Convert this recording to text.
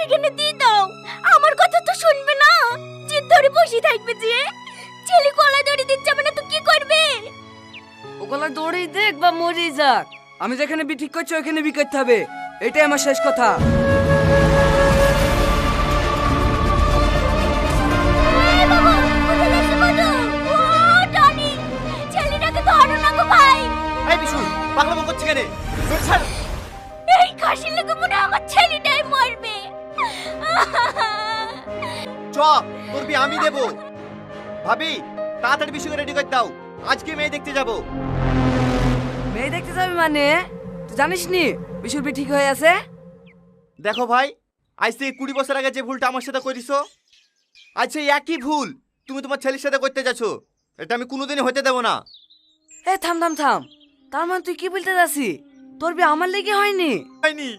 সেখানে দিয়ে দাও। আমার কথা তো শুনবে না, জিদ ধরে বসে থাকবে যে। ছেলে গলা ধরে দিতে যাবে না তো কি করবে? ও গলা দৌড়েই দেখ বা মরেই যাক, আমি যেখানে বি ঠিক করছি ওখানে বি করতে হবে, এটাই আমার শেষ কথা। এই বাবা, কোথায় যাচ্ছ কত? ও টনি, ছেলেটাকে ধরো না গো ভাই। এই বিশু, পাগলামো করছিস কেন? ধর ছাড়। এই খাসির লোকে মনে হয় আমার ছেলেটাই মরবে। চ, তোর বিয়ে আমি দেবো। ভাবি, তাড়াতাড়ি বিশুকে রেডি করে দাও, আজকে মেয়ে দেখতে যাব। মেয়ে দেখতে যাবি মানে? তুই জানিস নি বিশুর বি ঠিক হয়ে আছে? দেখো ভাই, আজ থেকে 20 বছর আগে যে ভুলটা আমার সাথে করেছো, আজ সেই একই ভুল তুমি তোমার ছেলের সাথে করতে যাচ্ছ। এটা আমি কোনোদিনই হতে দেবো না। এ থাম থাম থাম, তার মানে তুই কি বলতে যাচ্ছিস? তোর বি আমার লেগে হয়নি? হয়নি।